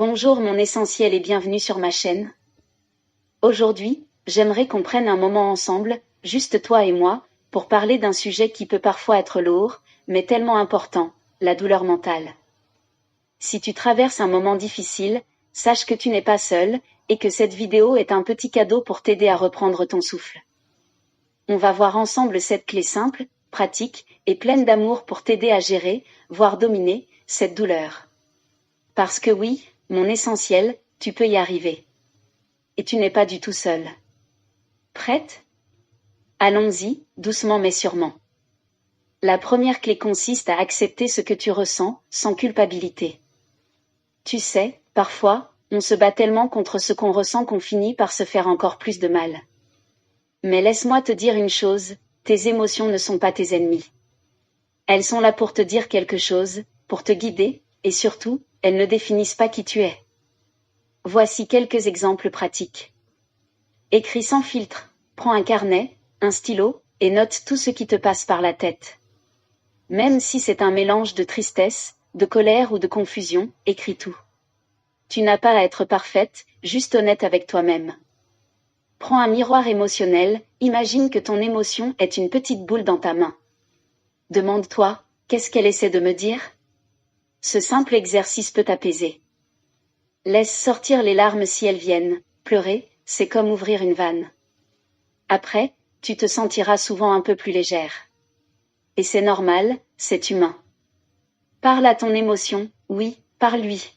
Bonjour mon essentiel et bienvenue sur ma chaîne. Aujourd'hui, j'aimerais qu'on prenne un moment ensemble, juste toi et moi, pour parler d'un sujet qui peut parfois être lourd, mais tellement important, la douleur mentale. Si tu traverses un moment difficile, sache que tu n'es pas seul, et que cette vidéo est un petit cadeau pour t'aider à reprendre ton souffle. On va voir ensemble cette clé simple, pratique, et pleine d'amour pour t'aider à gérer, voire dominer, cette douleur. Parce que oui, mon essentiel, tu peux y arriver. Et tu n'es pas du tout seul. Prête ? Allons-y, doucement mais sûrement. La première clé consiste à accepter ce que tu ressens, sans culpabilité. Tu sais, parfois, on se bat tellement contre ce qu'on ressent qu'on finit par se faire encore plus de mal. Mais laisse-moi te dire une chose, tes émotions ne sont pas tes ennemis. Elles sont là pour te dire quelque chose, pour te guider, et surtout, elles ne définissent pas qui tu es. Voici quelques exemples pratiques. Écris sans filtre, prends un carnet, un stylo, et note tout ce qui te passe par la tête. Même si c'est un mélange de tristesse, de colère ou de confusion, écris tout. Tu n'as pas à être parfaite, juste honnête avec toi-même. Prends un miroir émotionnel, imagine que ton émotion est une petite boule dans ta main. Demande-toi, qu'est-ce qu'elle essaie de me dire ? Ce simple exercice peut t'apaiser. Laisse sortir les larmes si elles viennent, pleurer, c'est comme ouvrir une vanne. Après, tu te sentiras souvent un peu plus légère. Et c'est normal, c'est humain. Parle à ton émotion, oui, parle-lui.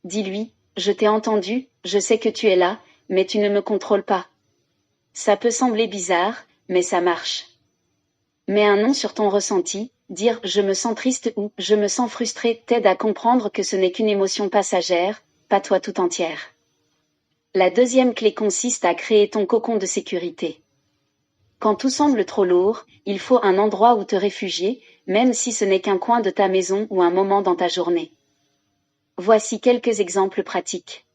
Dis-lui, je t'ai entendu, je sais que tu es là, mais tu ne me contrôles pas. Ça peut sembler bizarre, mais ça marche. Mets un nom sur ton ressenti, dire « je me sens triste » ou « je me sens frustré » t'aide à comprendre que ce n'est qu'une émotion passagère, pas toi tout entière. La deuxième clé consiste à créer ton cocon de sécurité. Quand tout semble trop lourd, il faut un endroit où te réfugier, même si ce n'est qu'un coin de ta maison ou un moment dans ta journée. Voici quelques exemples pratiques.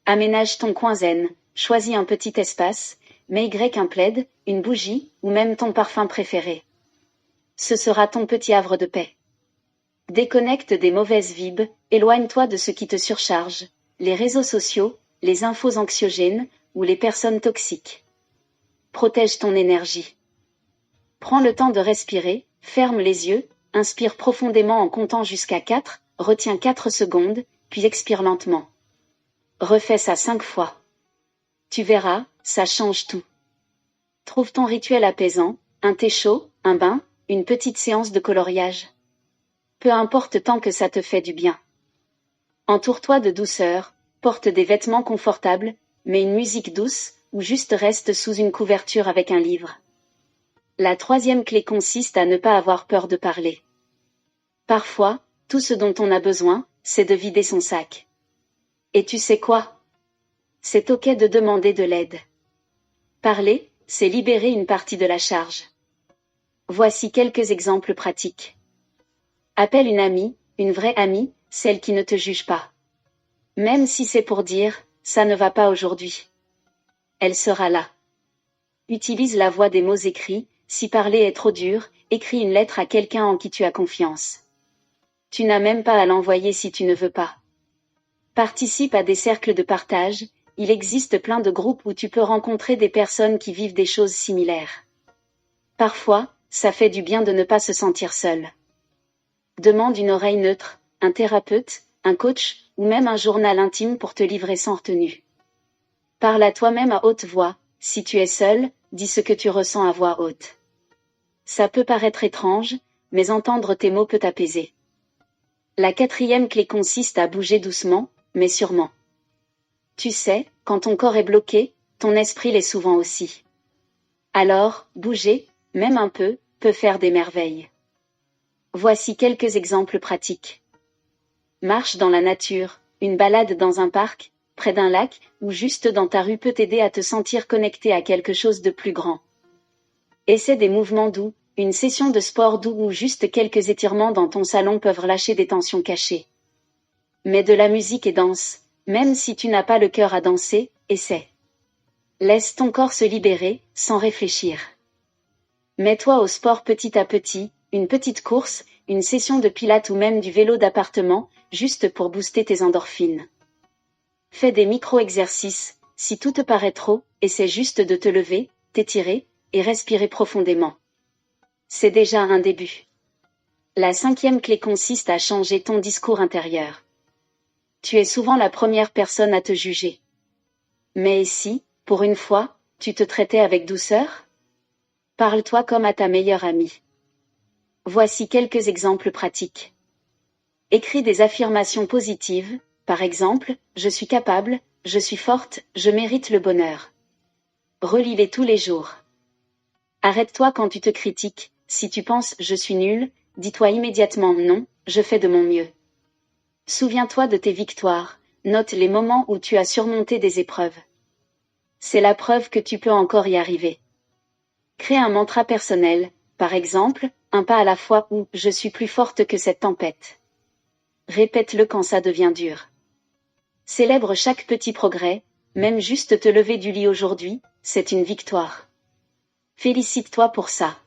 Aménage ton coin zen, choisis un petit espace, mets un plaid, une bougie, ou même ton parfum préféré. Ce sera ton petit havre de paix. Déconnecte des mauvaises vibes, éloigne-toi de ce qui te surcharge, les réseaux sociaux, les infos anxiogènes, ou les personnes toxiques. Protège ton énergie. Prends le temps de respirer, ferme les yeux, inspire profondément en comptant jusqu'à 4, retiens 4 secondes, puis expire lentement. Refais ça 5 fois. Tu verras, ça change tout. Trouve ton rituel apaisant, un thé chaud, un bain, une petite séance de coloriage. Peu importe tant que ça te fait du bien. Entoure-toi de douceur, porte des vêtements confortables, mets une musique douce, ou juste reste sous une couverture avec un livre. La troisième clé consiste à ne pas avoir peur de parler. Parfois, tout ce dont on a besoin, c'est de vider son sac. Et tu sais quoi ? C'est ok de demander de l'aide. Parler, c'est libérer une partie de la charge. Voici quelques exemples pratiques. Appelle une amie, une vraie amie, celle qui ne te juge pas. Même si c'est pour dire « ça ne va pas aujourd'hui ». Elle sera là. Utilise la voix des mots écrits, si parler est trop dur, écris une lettre à quelqu'un en qui tu as confiance. Tu n'as même pas à l'envoyer si tu ne veux pas. Participe à des cercles de partage, il existe plein de groupes où tu peux rencontrer des personnes qui vivent des choses similaires. Parfois, ça fait du bien de ne pas se sentir seul. Demande une oreille neutre, un thérapeute, un coach, ou même un journal intime pour te livrer sans retenue. Parle à toi-même à haute voix, si tu es seul, dis ce que tu ressens à voix haute. Ça peut paraître étrange, mais entendre tes mots peut t'apaiser. La quatrième clé consiste à bouger doucement, mais sûrement. Tu sais, quand ton corps est bloqué, ton esprit l'est souvent aussi. Alors, bouger, même un peu, peut faire des merveilles. Voici quelques exemples pratiques. Marche dans la nature, une balade dans un parc, près d'un lac, ou juste dans ta rue peut t'aider à te sentir connecté à quelque chose de plus grand. Essaie des mouvements doux, une session de sport doux ou juste quelques étirements dans ton salon peuvent relâcher des tensions cachées. Mets de la musique et danse, même si tu n'as pas le cœur à danser, essaie. Laisse ton corps se libérer, sans réfléchir. Mets-toi au sport petit à petit, une petite course, une session de pilates ou même du vélo d'appartement, juste pour booster tes endorphines. Fais des micro-exercices, si tout te paraît trop, essaie juste de te lever, t'étirer, et respirer profondément. C'est déjà un début. La 5e clé consiste à changer ton discours intérieur. Tu es souvent la première personne à te juger. Mais et si, pour une fois, tu te traitais avec douceur? Parle-toi comme à ta meilleure amie. Voici quelques exemples pratiques. Écris des affirmations positives, par exemple, je suis capable, je suis forte, je mérite le bonheur. Relis-les tous les jours. Arrête-toi quand tu te critiques, si tu penses je suis nul, dis-toi immédiatement non, je fais de mon mieux. Souviens-toi de tes victoires, note les moments où tu as surmonté des épreuves. C'est la preuve que tu peux encore y arriver. Crée un mantra personnel, par exemple, un pas à la fois ou je suis plus forte que cette tempête. Répète-le quand ça devient dur. Célèbre chaque petit progrès, même juste te lever du lit aujourd'hui, c'est une victoire. Félicite-toi pour ça.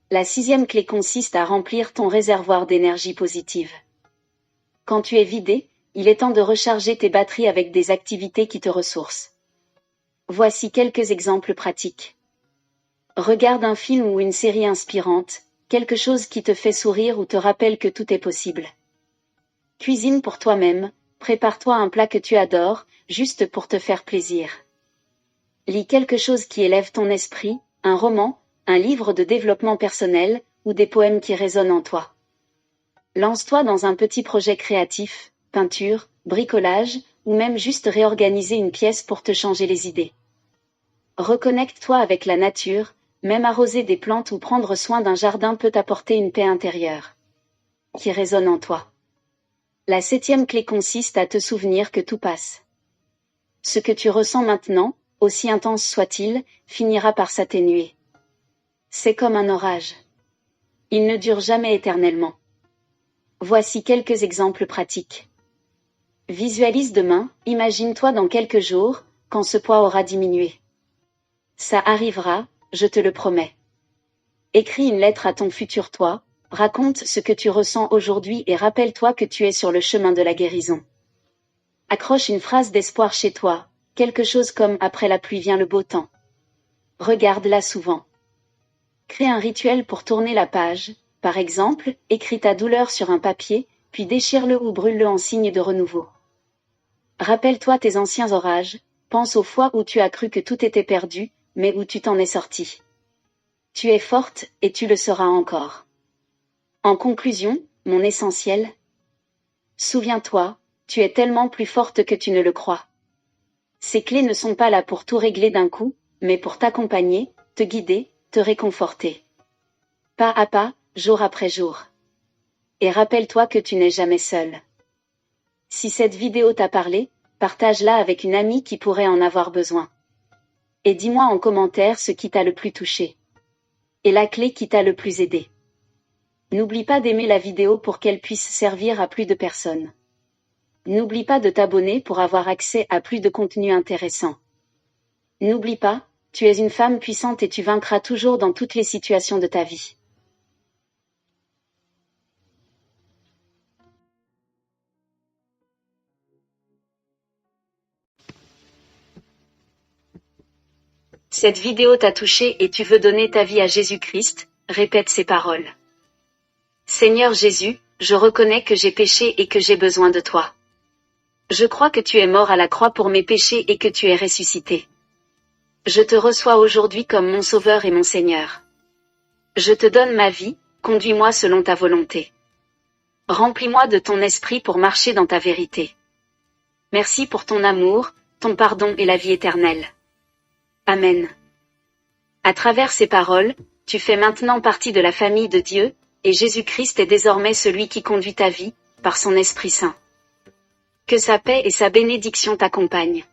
La 6e clé consiste à remplir ton réservoir d'énergie positive. Quand tu es vidé, il est temps de recharger tes batteries avec des activités qui te ressourcent. Voici quelques exemples pratiques. Regarde un film ou une série inspirante, quelque chose qui te fait sourire ou te rappelle que tout est possible. Cuisine pour toi-même, prépare-toi un plat que tu adores, juste pour te faire plaisir. Lis quelque chose qui élève ton esprit, un roman, un livre de développement personnel, ou des poèmes qui résonnent en toi. Lance-toi dans un petit projet créatif, peinture, bricolage, ou même juste réorganiser une pièce pour te changer les idées. Reconnecte-toi avec la nature, même arroser des plantes ou prendre soin d'un jardin peut apporter une paix intérieure qui résonne en toi. La 7e clé consiste à te souvenir que tout passe. Ce que tu ressens maintenant, aussi intense soit-il, finira par s'atténuer. C'est comme un orage. Il ne dure jamais éternellement. Voici quelques exemples pratiques. Visualise demain, imagine-toi dans quelques jours, quand ce poids aura diminué. Ça arrivera, je te le promets. Écris une lettre à ton futur toi, raconte ce que tu ressens aujourd'hui et rappelle-toi que tu es sur le chemin de la guérison. Accroche une phrase d'espoir chez toi, quelque chose comme « Après la pluie vient le beau temps ». Regarde-la souvent. Crée un rituel pour tourner la page, par exemple, écris ta douleur sur un papier, puis déchire-le ou brûle-le en signe de renouveau. Rappelle-toi tes anciens orages, pense aux fois où tu as cru que tout était perdu, mais où tu t'en es sorti. Tu es forte, et tu le seras encore. En conclusion, mon essentiel. Souviens-toi, tu es tellement plus forte que tu ne le crois. Ces clés ne sont pas là pour tout régler d'un coup, mais pour t'accompagner, te guider, te réconforter. Pas à pas, jour après jour. Et rappelle-toi que tu n'es jamais seul. Si cette vidéo t'a parlé, partage-la avec une amie qui pourrait en avoir besoin. Et dis-moi en commentaire ce qui t'a le plus touché. Et la clé qui t'a le plus aidé. N'oublie pas d'aimer la vidéo pour qu'elle puisse servir à plus de personnes. N'oublie pas de t'abonner pour avoir accès à plus de contenu intéressant. N'oublie pas, tu es une femme puissante et tu vaincras toujours dans toutes les situations de ta vie. Cette vidéo t'a touché et tu veux donner ta vie à Jésus-Christ, répète ces paroles. Seigneur Jésus, je reconnais que j'ai péché et que j'ai besoin de toi. Je crois que tu es mort à la croix pour mes péchés et que tu es ressuscité. Je te reçois aujourd'hui comme mon Sauveur et mon Seigneur. Je te donne ma vie, conduis-moi selon ta volonté. Remplis-moi de ton esprit pour marcher dans ta vérité. Merci pour ton amour, ton pardon et la vie éternelle. Amen. À travers ces paroles, tu fais maintenant partie de la famille de Dieu, et Jésus-Christ est désormais celui qui conduit ta vie, par son Esprit Saint. Que sa paix et sa bénédiction t'accompagnent.